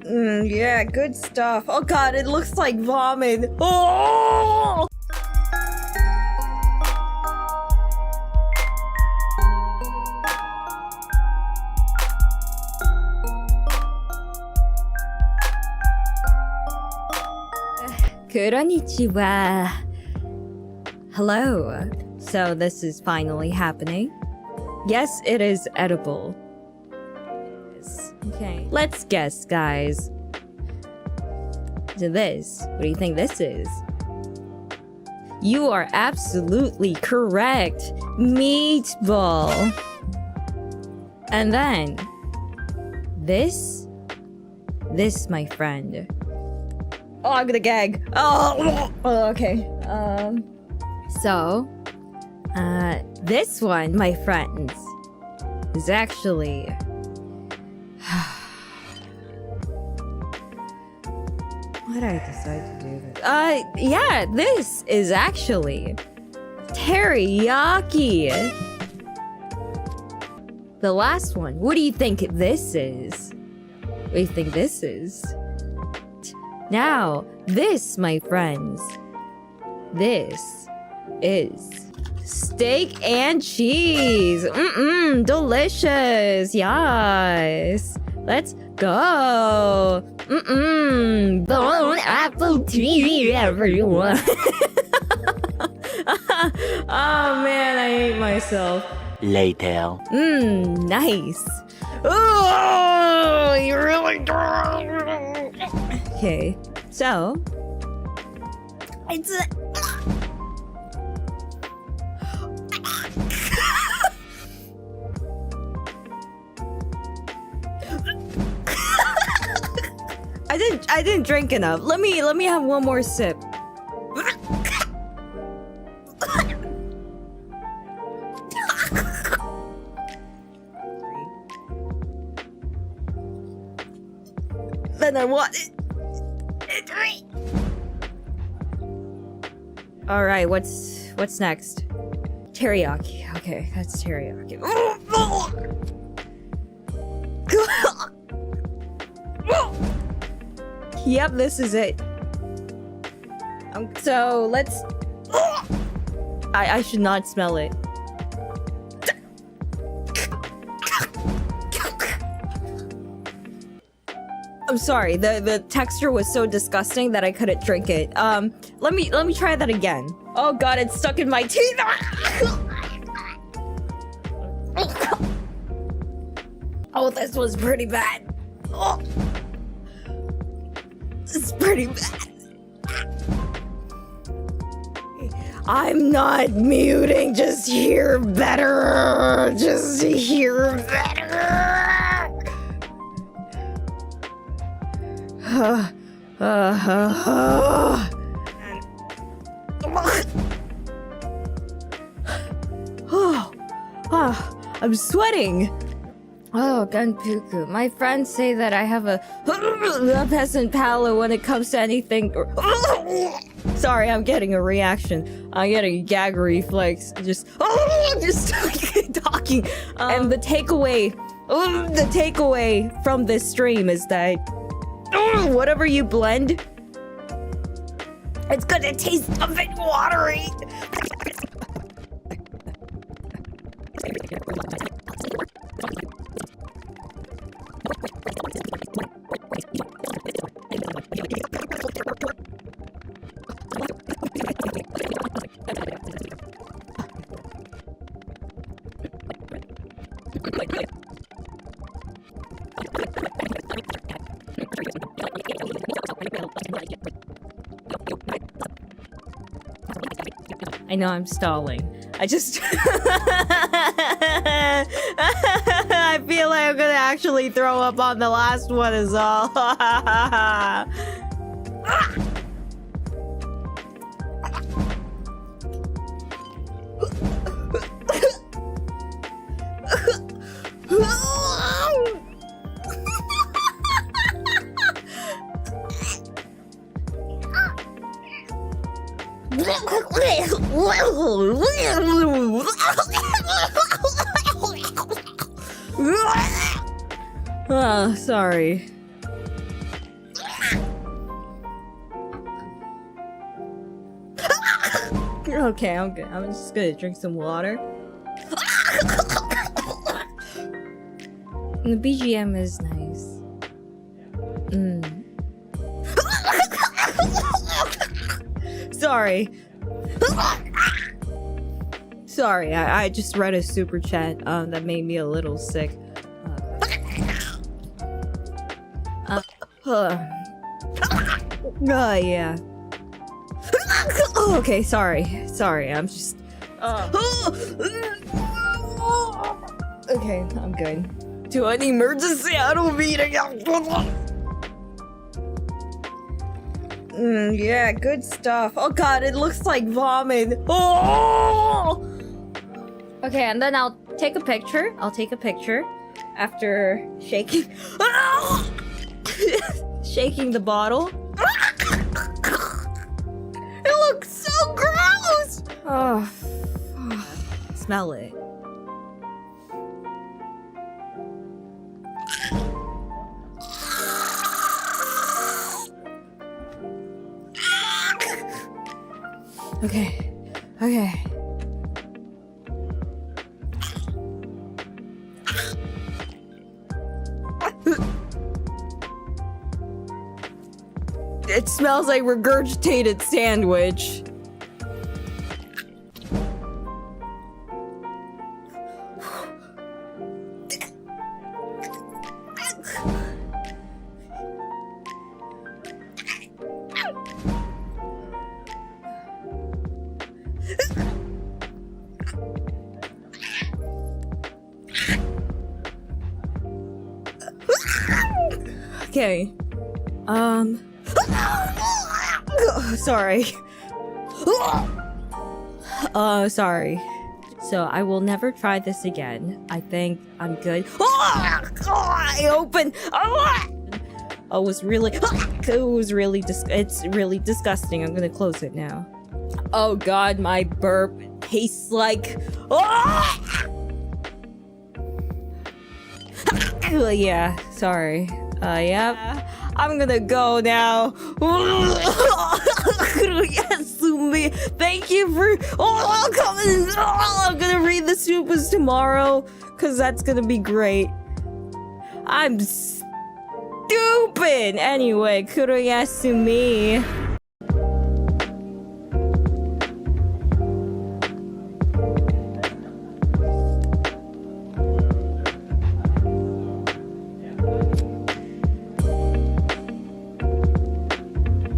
Yeah, good stuff. Oh god, it looks like vomit. Oh! Konnichiwa. Hello. So this is finally happening. Yes, it is edible. Okay, let's guess, guys. To this, what do you think this is? You are absolutely correct. Meatball. And then this, my friend. Oh, I'm gonna gag. Oh, okay. So, this one, my friends, is actually... Why did I decide to do this? Yeah, this is actually teriyaki. The last one. What do you think this is? What do you think this is? Now, this, my friends, this is steak and cheese. Delicious. Yes. Let's go. Bon apple tea, everyone. Oh man, I ate myself. Later. Nice. Oh, you really drunk. Okay, so it's I didn't drink enough. Let me have one more sip. Then I want it. All right, what's next? Teriyaki. Okay, that's teriyaki. Yep, this is it. So let's. I should not smell it. I'm sorry. The texture was so disgusting that I couldn't drink it. Let me try that again. Oh god, it's stuck in my teeth. Oh, this was pretty bad. Oh. It's pretty bad. I'm not muting, just hear better. Just hear better. I'm sweating. Oh, Gunpuku. My friends say that I have a peasant palate when it comes to anything. Sorry, I'm getting a reaction. I'm getting a gag reflex. Just talking. And the takeaway from this stream is that whatever you blend, it's gonna taste a bit watery. I know I'm stalling. I just... I feel like I'm gonna actually throw up on the last one is all. Oh, sorry. Okay, I'm good. I'm just gonna drink some water. The BGM is nice. Sorry. Sorry, I just read a super chat that made me a little sick. Yeah. Okay, sorry. I'm just. Okay, I'm good. To an emergency, I don't mean it. Yeah, good stuff. Oh god, it looks like vomit. Oh! Okay, and then I'll take a picture. After shaking. Shaking the bottle. It looks so gross! Oh. Smell it. Okay. It smells like regurgitated sandwich. Okay. Sorry. Sorry. So I will never try this again. I think I'm good. I opened. It's really disgusting. I'm gonna close it now. Oh god, my burp tastes like. Yeah, sorry. Yeah. I'm gonna go now. Yes, Sumi. Thank you for coming. I'm gonna read the supers tomorrow, cause that's gonna be great. I'm stupid. Anyway, kurayasumi.